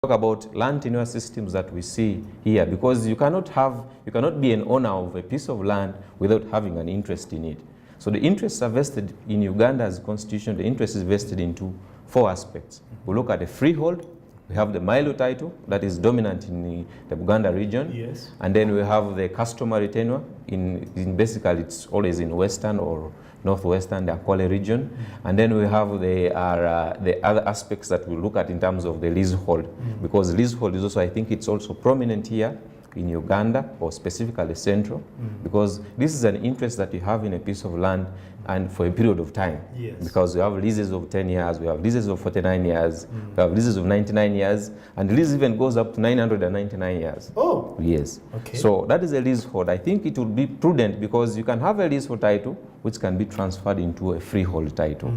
talk about land tenure systems that we see here, because you cannot be an owner of a piece of land without having an interest in it. So the interests are vested in Uganda's constitution. The interest is vested into 4 aspects. We look at the freehold. We have the Milo title that is dominant in the Buganda region. Yes. And then we have the customary tenure. In basically it's always in western or northwestern, the Akwale region. And then we have the other aspects that we look at in terms of the leasehold. Because leasehold is also, I think it's also prominent here in Uganda, or specifically central, because this is an interest that you have in a piece of land and for a period of time. Yes. Because we have leases of 10 years, we have leases of 49 years, we have leases of 99 years, and the lease even goes up to 999 years. Oh! Yes. Okay. So that is a leasehold. I think it would be prudent, because you can have a leasehold title which can be transferred into a freehold title.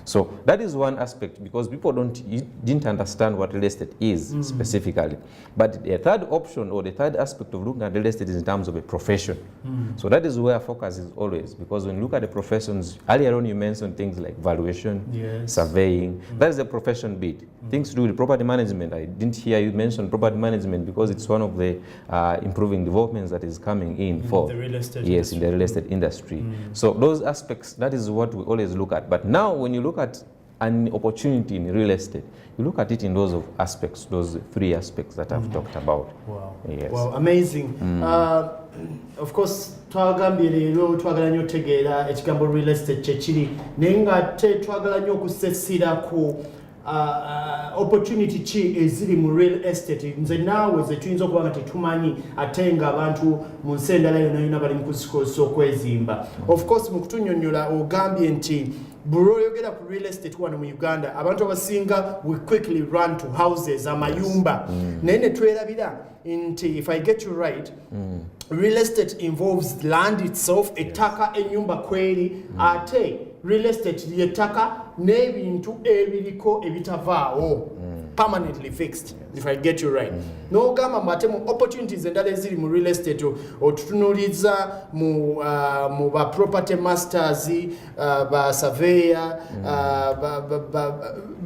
So that is one aspect, because people didn't understand what real estate is specifically. But the third option, or the third aspect of looking at real estate, is in terms of a profession. So that is where focus is always, because when you look at the professions, earlier on you mentioned things like valuation, yes, surveying. That is the profession bit. Things to do with property management. I didn't hear you mention property management, because it's one of the improving developments that is coming in for the real estate yes, industry. in the real estate industry. So those aspects, that is what we always look at. But now when you look at an opportunity in real estate, you look at it in those aspects, those 3 aspects that I've talked about. Wow. Yes. Wow, amazing. Of course, twagambye leero twagala nnyo tegeera ekigambo real estate kyekiri, naye ng'ate twagala nnyo okusesira ku opportunity ki eziri mu real estate. Nze naawe ze tuyinza okuba nga tetumanyi, ate nga abantu mu nsi endala yonna bali mu kuzikozesa okwezimba. Of course, mu kutunnyonnyola ogambye nti bw'oyogera ku real estate wano mu Uganda, abantu abasinga we quickly run to houses, amayumba. Naye ne twerabira nti, if I get you right, real estate involves land itself, ettaka ennyumba kweri, ate real estate ly'ettaka n'ebintu ebiriko ebitavaawo, permanently fixed, if I get you right. N'ogamba mbate mu opportunities endala eziri mu real estate, otutunuliza mu ba property masters, ba surveyor,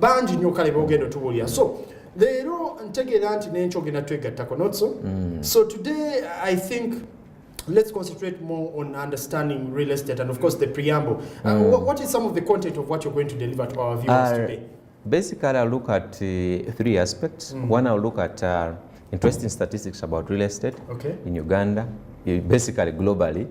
bangi nnyo kale b'ogenda otubuulira. So leero ntegeera nti n'enkyo ogenda twegattako, not so? So today I think let's concentrate more on understanding real estate and of course the preamble. What is some of the content of what you're going to deliver to our viewers today? Basically, I'll look at 3 aspects. One, I'll look at interesting statistics about real estate in Uganda, basically globally,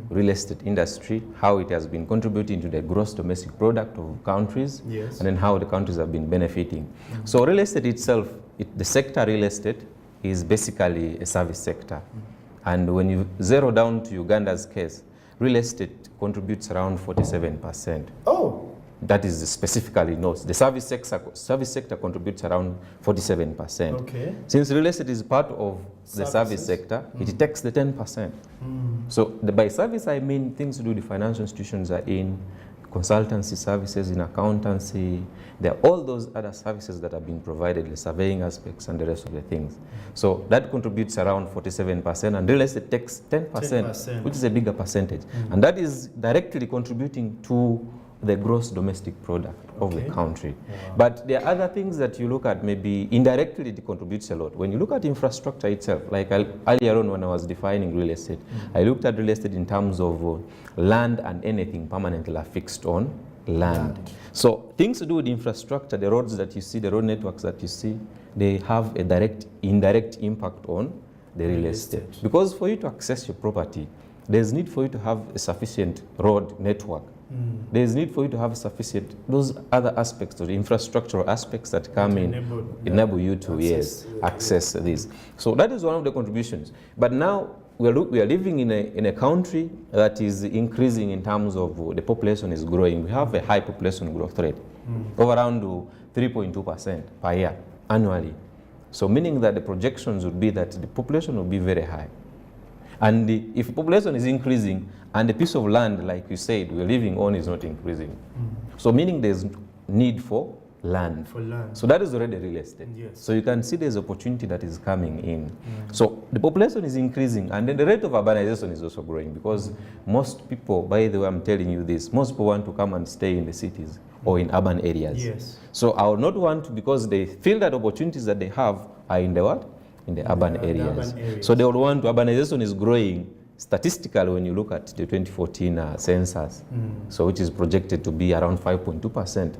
real estate industry, how it has been contributing to the gross domestic product of countries, and then how the countries have been benefiting. So real estate itself, the sector real estate is basically a service sector. And when you zero down to Uganda's case, real estate contributes around 47%. Oh! That is specifically notes. The service sector contributes around 47%. Okay. Since real estate is part of the service sector, it takes the 10%. So by service, I mean things to do with the financial institutions are in, consultancy services, in accountancy. There are all those other services that are being provided, the surveying aspects and the rest of the things. So that contributes around 47%, and real estate takes 10%, which is a bigger percentage. And that is directly contributing to the gross domestic product of the country. But there are other things that you look at, maybe indirectly it contributes a lot. When you look at infrastructure itself, like earlier on when I was defining real estate, I looked at real estate in terms of land and anything permanently fixed on land. So things to do with infrastructure, the roads that you see, the road networks that you see, they have a direct, indirect impact on the real estate. Because for you to access your property, there's need for you to have a sufficient road network. There's need for you to have sufficient, those other aspects, or the infrastructural aspects that come enable you to access this. So that is one of the contributions. But now we are living in a country that is increasing in terms of the population is growing. We have a high population growth rate of around 3.2% per year annually. So meaning that the projections would be that the population will be very high. And if population is increasing and the piece of land, like you said, we're living on is not increasing. So meaning there's need for land. So that is already real estate. So you can see there's opportunity that is coming in. So the population is increasing, and then the rate of urbanization is also growing, because most people, by the way I'm telling you this, most people want to come and stay in the cities. or in urban areas. Yes. So I would not want to, because they feel that opportunities that they have are in the what? In the urban areas. So they would want to, urbanization is growing statistically when you look at the 2014 census, so which is projected to be around 5.2%.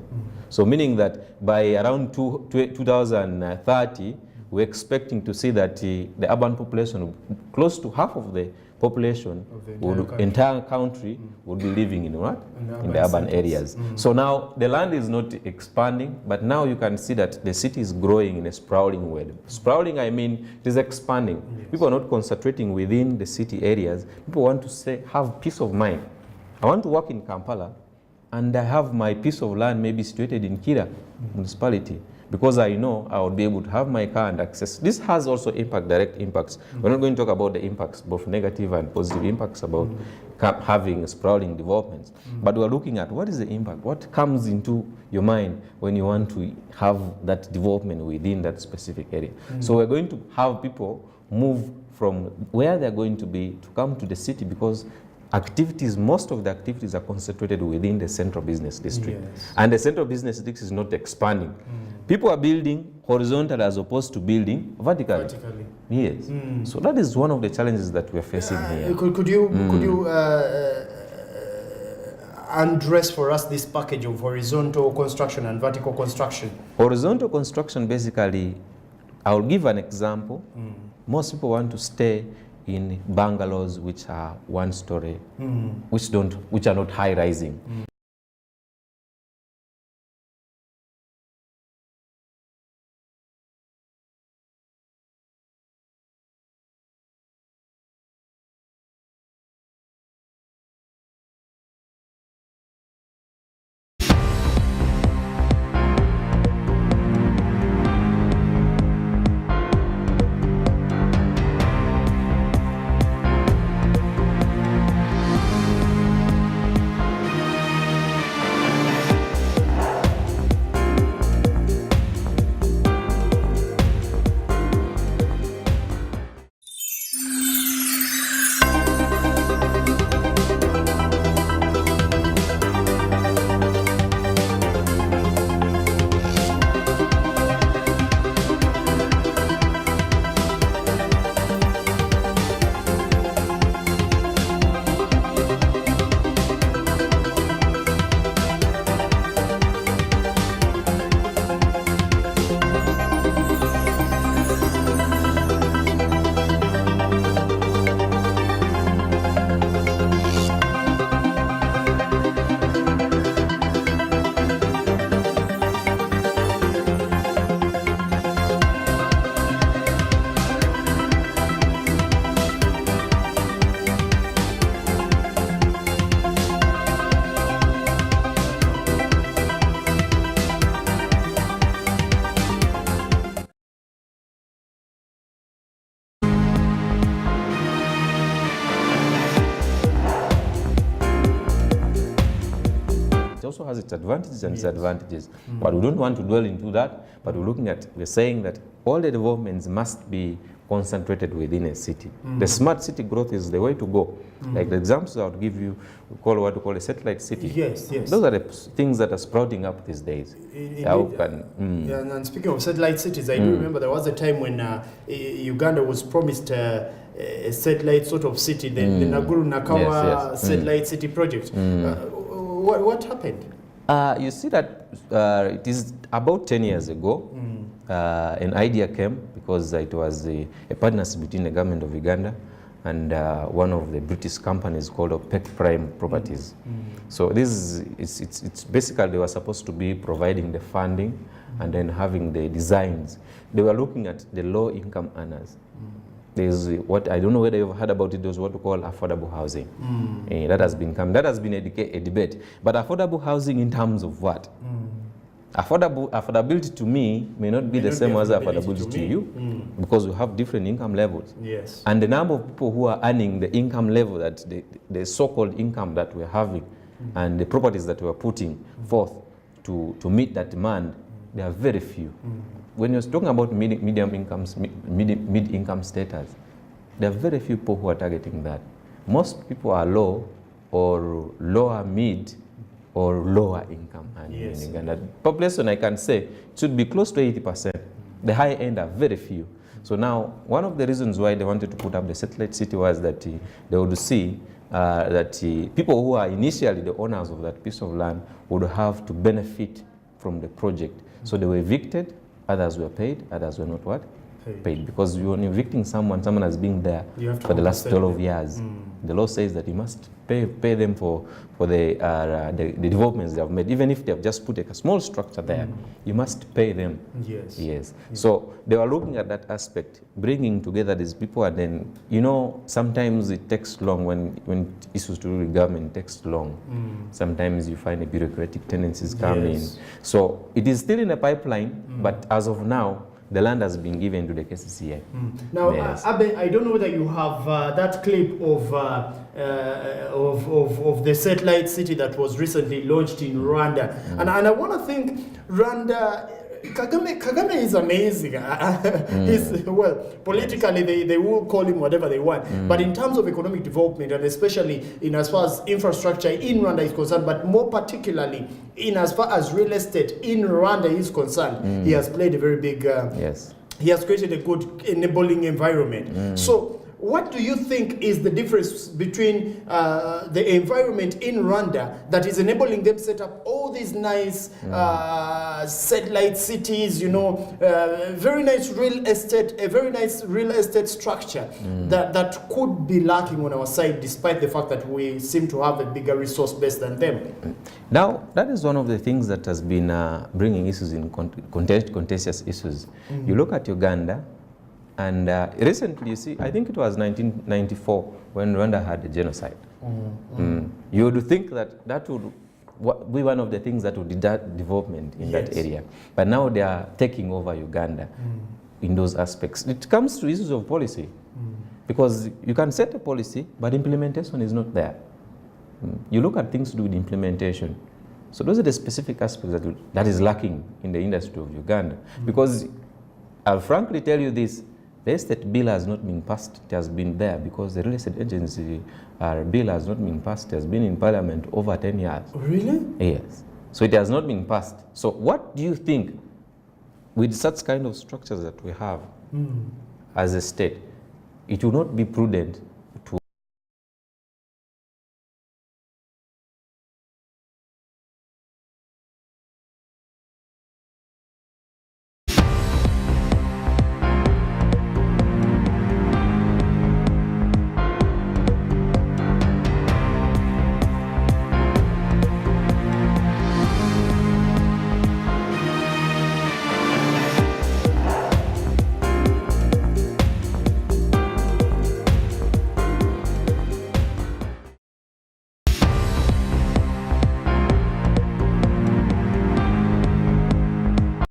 So meaning that by around 2030, we're expecting to see that the urban population, close to half of the population of the entire country would be living in what? In the urban areas. So now the land is not expanding, but now you can see that the city is growing in a sprawling way. Sprawling, I mean, it is expanding. People are not concentrating within the city areas. People want to say, have peace of mind. I want to work in Kampala, and I have my piece of land maybe situated in Kira municipality, because I know I will be able to have my car and access. This has also direct impacts. We're not going to talk about the impacts, both negative and positive impacts about having sprawling developments. But we're looking at what is the impact, what comes into your mind when you want to have that development within that specific area. So we're going to have people move from where they're going to be to come to the city, because activities, most of the activities are concentrated within the central business district. And the central business district is not expanding. People are building horizontal as opposed to building vertically. Yes. So that is one of the challenges that we're facing here. Could you undress for us this package of horizontal construction and vertical construction? Horizontal construction, basically, I'll give an example. Most people want to stay in bungalows which are one story, which are not high rising. It also has its advantages and disadvantages. But we don't want to dwell into that, but we're saying that all the developments must be concentrated within a city. The smart city growth is the way to go. Like the examples I would give you, we call what we call a satellite city. Yes. Those are the things that are sprouting up these days. And speaking of satellite cities, I do remember there was a time when Uganda was promised a satellite sort of city, the Naguru Nakawa satellite city project. What happened? You see that it is about 10 years ago, an idea came because it was a partnership between the government of Uganda and one of the British companies called OPEC Prime Properties. So this is, it's basically they were supposed to be providing the funding and then having the designs. They were looking at the low income earners. There's what I don't know whether you've heard about it. There's what we call affordable housing. That has been a debate. But affordable housing in terms of what? Affordability to me may not be the same as affordability to you, because we have different income levels. Yes. And the number of people who are earning the income level, that the so-called income that we're having, and the properties that we're putting forth to meet that demand, they are very few. When you're talking about mid-income status, there are very few people who are targeting that. Most people are low or lower mid or lower income in Uganda. Population, I can say, should be close to 80%. The high end are very few. So now, one of the reasons why they wanted to put up the satellite city was that they would see that people who are initially the owners of that piece of land would have to benefit from the project. So they were evicted, others were paid, others were not what? Paid. Because when you're evicting someone has been there for the last 12 years. The law says that you must pay them for the developments they have made. Even if they have just put a small structure there, you must pay them. Yes. So they were looking at that aspect, bringing together these people, and then, you know, sometimes it takes long when issues to do with government takes long. Sometimes you find the bureaucratic tendencies come in. So it is still in a pipeline, but as of now, the land has been given to the KCCA. Now, Abe, I don't know whether you have that clip of the satellite city that was recently launched in Rwanda. And I want to think Rwanda, Kagame is amazing. Well, politically they will call him whatever they want. But in terms of economic development, and especially in as far as infrastructure in Rwanda is concerned, but more particularly in as far as real estate in Rwanda is concerned, he has played a very big, he has created a good enabling environment. So what do you think is the difference between the environment in Rwanda that is enabling them to set up all these nice satellite cities, you know, very nice real estate, a very nice real estate structure that could be lacking on our side, despite the fact that we seem to have a bigger resource base than them? Now, that is one of the things that has been bringing issues in contentious issues. You look at Uganda, and recently, you see, I think it was 1994 when Rwanda had the genocide. You would think that that would be one of the things that would deter development in that area. But now they are taking over Uganda in those aspects. It comes to issues of policy, because you can set a policy, but implementation is not there. You look at things to do with implementation. So those are the specific aspects that is lacking in the industry of Uganda. Because I'll frankly tell you this, the estate bill has not been passed. It has been there because the real estate agency bill has not been passed. It has been in Parliament over 10 years. Really? Yes. So it has not been passed. So what do you think, with such kind of structures that we have as a state, it will not be prudent